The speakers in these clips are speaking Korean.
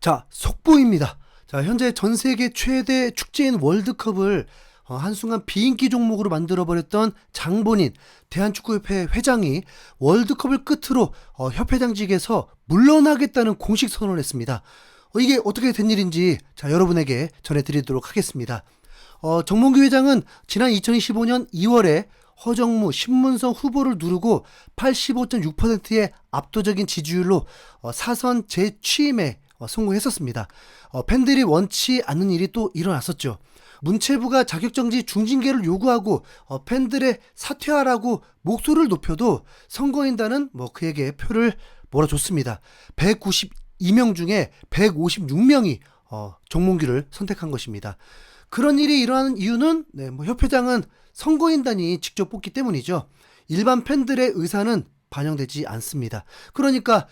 자, 속보입니다. 자, 현재 전 세계 최대 축제인 월드컵을 한순간 비인기 종목으로 만들어버렸던 장본인 대한축구협회 회장이 월드컵을 끝으로 협회장직에서 물러나겠다는 공식 선언을 했습니다. 이게 어떻게 된 일인지 자, 여러분에게 전해드리도록 하겠습니다. 정몽규 회장은 지난 2025년 2월에 허정무, 신문성 후보를 누르고 85.6%의 압도적인 지지율로 사선 재취임에 성공했었습니다. 팬들이 원치 않는 일이 또 일어났었죠. 문체부가 자격정지 중징계를 요구하고 팬들의 사퇴하라고 목소리를 높여도 선거인단은 그에게 표를 몰아줬습니다. 192명 중에 156명이 정몽규를 선택한 것입니다. 그런 일이 일어나는 이유는 협회장은 선거인단이 직접 뽑기 때문이죠. 일반 팬들의 의사는 반영되지 않습니다. 그러니까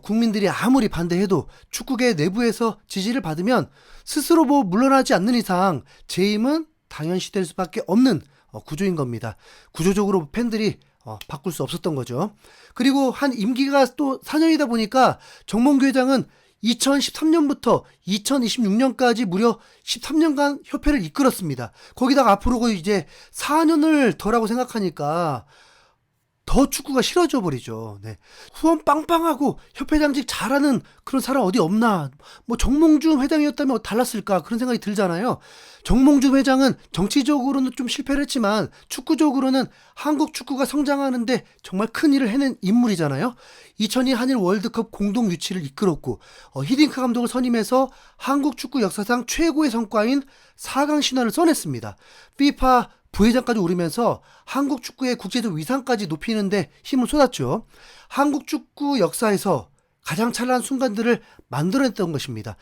국민들이 아무리 반대해도 축구계 내부에서 지지를 받으면 스스로 물러나지 않는 이상 재임은 당연시될 수밖에 없는 구조인 겁니다. 구조적으로 팬들이 바꿀 수 없었던 거죠. 그리고 한 임기가 또 4년이다 보니까 정몽규 회장은 2013년부터 2026년까지 무려 13년간 협회를 이끌었습니다. 거기다가 앞으로 이제 4년을 더라고 생각하니까 더 축구가 싫어져 버리죠. 후원 빵빵하고 협회장직 잘하는 그런 사람 어디 없나? 정몽준 회장이었다면 달랐을까? 그런 생각이 들잖아요. 정몽준 회장은 정치적으로는 좀 실패를 했지만 축구적으로는 한국 축구가 성장하는데 정말 큰 일을 해낸 인물이잖아요. 2002 한일 월드컵 공동 유치를 이끌었고 히딩크 감독을 선임해서 한국 축구 역사상 최고의 성과인 4강 신화를 써냈습니다. FIFA 부회장까지 오르면서 한국 축구의 국제적 위상까지 높이는데 힘을 쏟았죠. 한국 축구 역사에서 가장 찬란한 순간들을 만들어냈던 것입니다.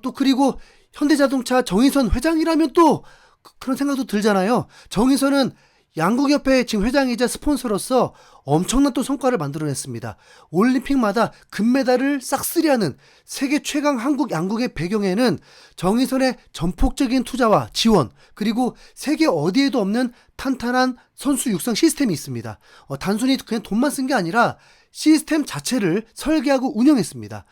또 그리고 현대자동차 정의선 회장이라면 또 그런 생각도 들잖아요. 정의선은 양국협회 지금 회장이자 스폰서로서 엄청난 또 성과를 만들어냈습니다. 올림픽마다 금메달을 싹쓸이하는 세계 최강 한국 양국의 배경에는 정의선의 전폭적인 투자와 지원, 그리고 세계 어디에도 없는 탄탄한 선수 육성 시스템이 있습니다. 단순히 그냥 돈만 쓴 게 아니라 시스템 자체를 설계하고 운영했습니다.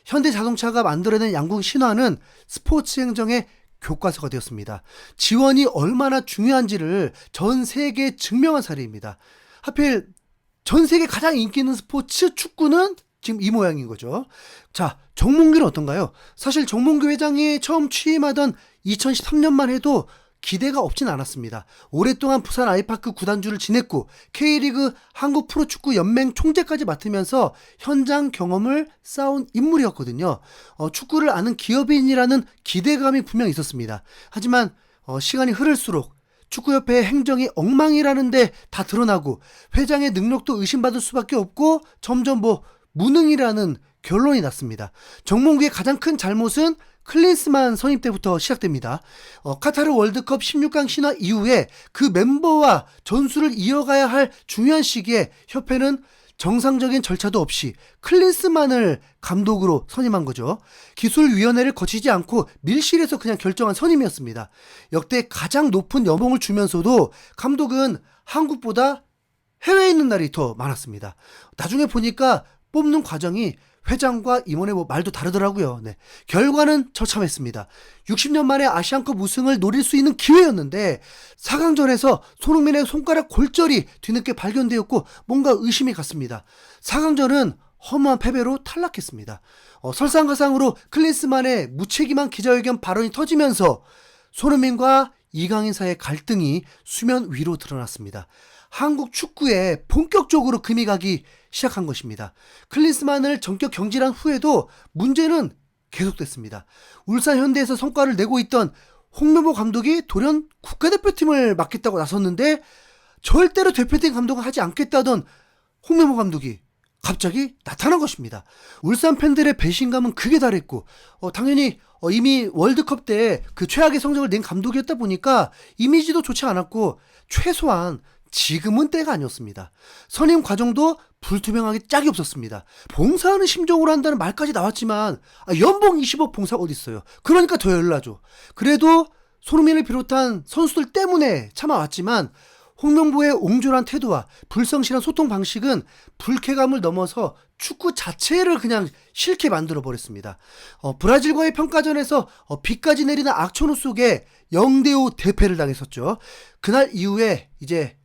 현대자동차가 만들어낸 양국 신화는 스포츠 행정의 교과서가 되었습니다. 지원이 얼마나 중요한지를 전 세계에 증명한 사례입니다. 하필 전 세계 가장 인기 있는 스포츠 축구는 지금 이 모양인 거죠. 자, 정몽규는 어떤가요? 사실 정몽규 회장이 처음 취임하던 2013년만 해도 기대가 없진 않았습니다. 오랫동안 부산 아이파크 구단주를 지냈고 K리그 한국 프로축구 연맹 총재까지 맡으면서 현장 경험을 쌓은 인물이었거든요. 축구를 아는 기업인이라는 기대감이 분명히 있었습니다. 하지만 시간이 흐를수록 축구협회의 행정이 엉망이라는데 다 드러나고 회장의 능력도 의심받을 수밖에 없고 점점 무능이라는 결론이 났습니다. 정몽규의 가장 큰 잘못은 클린스만 선임 때부터 시작됩니다. 카타르 월드컵 16강 신화 이후에 그 멤버와 전술을 이어가야 할 중요한 시기에 협회는 정상적인 절차도 없이 클린스만을 감독으로 선임한 거죠. 기술위원회를 거치지 않고 밀실에서 그냥 결정한 선임이었습니다. 역대 가장 높은 연봉을 주면서도 감독은 한국보다 해외에 있는 날이 더 많았습니다. 나중에 보니까 뽑는 과정이 회장과 임원의 말도 다르더라고요. 결과는 처참했습니다. 60년 만에 아시안컵 우승을 노릴 수 있는 기회였는데 4강전에서 손흥민의 손가락 골절이 뒤늦게 발견되었고 뭔가 의심이 갔습니다. 4강전은 허무한 패배로 탈락했습니다. 설상가상으로 클린스만의 무책임한 기자회견 발언이 터지면서 손흥민과 이강인 사이의 갈등이 수면 위로 드러났습니다. 한국 축구에 본격적으로 금이 가기 시작한 것입니다. 클린스만을 전격 경질한 후에도 문제는 계속됐습니다. 울산 현대에서 성과를 내고 있던 홍명보 감독이 돌연 국가대표팀을 맡겠다고 나섰는데 절대로 대표팀 감독을 하지 않겠다던 홍명보 감독이 갑자기 나타난 것입니다. 울산 팬들의 배신감은 극에 달했고 당연히 이미 월드컵 때 그 최악의 성적을 낸 감독이었다 보니까 이미지도 좋지 않았고 최소한 지금은 때가 아니었습니다. 선임 과정도 불투명하게 짝이 없었습니다. 봉사하는 심정으로 한다는 말까지 나왔지만 연봉 20억 봉사가 어디 있어요. 그러니까 더 열나죠. 그래도 손흥민을 비롯한 선수들 때문에 참아왔지만 홍명보의 옹졸한 태도와 불성실한 소통 방식은 불쾌감을 넘어서 축구 자체를 그냥 싫게 만들어 버렸습니다. 브라질과의 평가전에서 비까지 내리는 악천후 속에 0대5 대패를 당했었죠. 그날 이후에 이제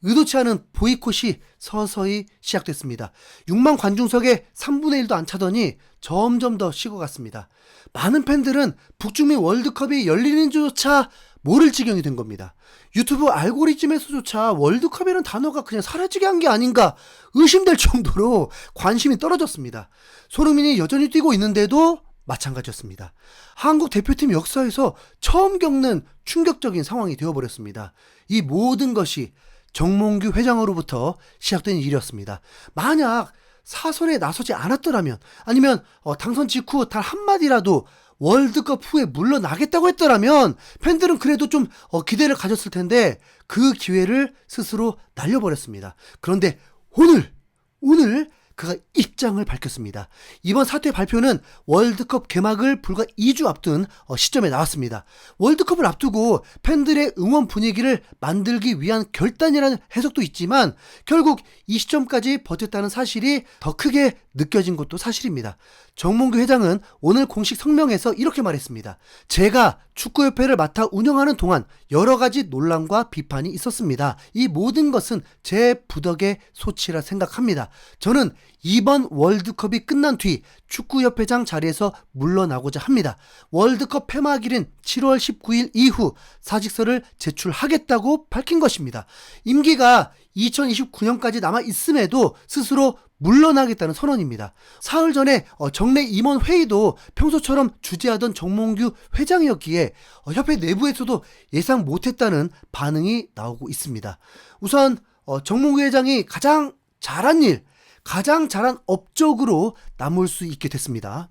의도치 않은 보이콧이 서서히 시작됐습니다. 6만 관중석에 3분의 1도 안 차더니 점점 더 식어갔습니다. 많은 팬들은 북중미 월드컵이 열리는지조차 모를 지경이 된 겁니다. 유튜브 알고리즘에서조차 월드컵이라는 단어가 그냥 사라지게 한 게 아닌가 의심될 정도로 관심이 떨어졌습니다. 손흥민이 여전히 뛰고 있는데도 마찬가지였습니다. 한국 대표팀 역사에서 처음 겪는 충격적인 상황이 되어버렸습니다. 이 모든 것이 정몽규 회장으로부터 시작된 일이었습니다. 만약 사선에 나서지 않았더라면, 아니면 당선 직후 단 한마디라도 월드컵 후에 물러나겠다고 했더라면 팬들은 그래도 좀 기대를 가졌을 텐데 그 기회를 스스로 날려버렸습니다. 그런데 오늘 그가 입장을 밝혔습니다. 이번 사퇴 발표는 월드컵 개막을 불과 2주 앞둔 시점에 나왔습니다. 월드컵을 앞두고 팬들의 응원 분위기를 만들기 위한 결단이라는 해석도 있지만 결국 이 시점까지 버텼다는 사실이 더 크게 느껴진 것도 사실입니다. 정몽규 회장은 오늘 공식 성명에서 이렇게 말했습니다. 제가 축구협회를 맡아 운영하는 동안 여러 가지 논란과 비판이 있었습니다. 이 모든 것은 제 부덕의 소치라 생각합니다. 저는 이번 월드컵이 끝난 뒤 축구협회장 자리에서 물러나고자 합니다. 월드컵 폐막일인 7월 19일 이후 사직서를 제출하겠다고 밝힌 것입니다. 임기가 2029년까지 남아 있음에도 스스로 물러나겠다는 선언입니다. 사흘 전에 정례 임원 회의도 평소처럼 주재하던 정몽규 회장이었기에 협회 내부에서도 예상 못했다는 반응이 나오고 있습니다. 우선 정몽규 회장이 가장 잘한 업적으로 남을 수 있게 됐습니다.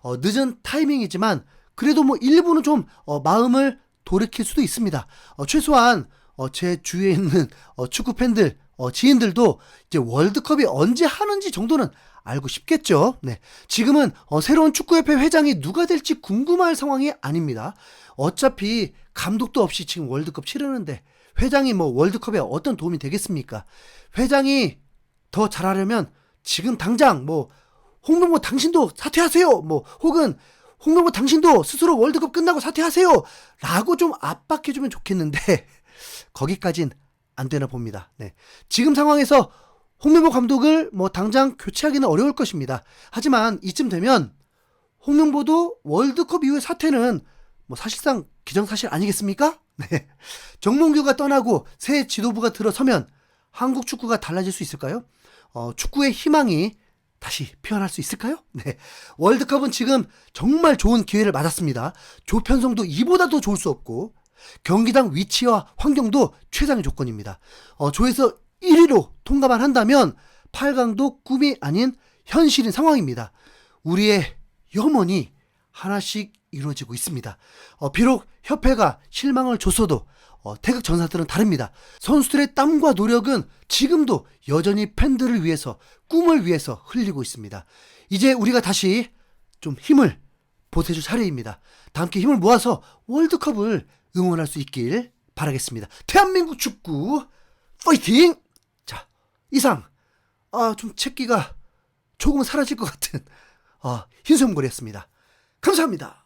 늦은 타이밍이지만 그래도 일부는 좀 마음을 돌이킬 수도 있습니다. 최소한 제 주위에 있는 축구 팬들, 지인들도 이제 월드컵이 언제 하는지 정도는 알고 싶겠죠. 네. 지금은 새로운 축구협회 회장이 누가 될지 궁금할 상황이 아닙니다. 어차피 감독도 없이 지금 월드컵 치르는데 회장이 월드컵에 어떤 도움이 되겠습니까? 회장이 더 잘하려면 지금 당장 홍명보 당신도 사퇴하세요. 혹은 홍명보 당신도 스스로 월드컵 끝나고 사퇴하세요. 라고 좀 압박해주면 좋겠는데 거기까진 안 되나 봅니다. 네. 지금 상황에서 홍명보 감독을 당장 교체하기는 어려울 것입니다. 하지만 이쯤 되면 홍명보도 월드컵 이후의 사퇴는 사실상 기정사실 아니겠습니까? 네. 정몽규가 떠나고 새 지도부가 들어서면 한국 축구가 달라질 수 있을까요? 축구의 희망이 다시 피어날 수 있을까요? 네. 월드컵은 지금 정말 좋은 기회를 맞았습니다. 조 편성도 이보다 더 좋을 수 없고 경기장 위치와 환경도 최상의 조건입니다. 조에서 1위로 통과만 한다면 8강도 꿈이 아닌 현실인 상황입니다. 우리의 염원이 하나씩 이루어지고 있습니다. 비록 협회가 실망을 줬어도 태극 전사들은 다릅니다. 선수들의 땀과 노력은 지금도 여전히 팬들을 위해서, 꿈을 위해서 흘리고 있습니다. 이제 우리가 다시 좀 힘을 보태줄 차례입니다. 다 함께 힘을 모아서 월드컵을 응원할 수 있길 바라겠습니다. 대한민국 축구 파이팅! 자, 이상 좀 채기가 조금은 사라질 것 같은 흰수염고리였습니다. 감사합니다.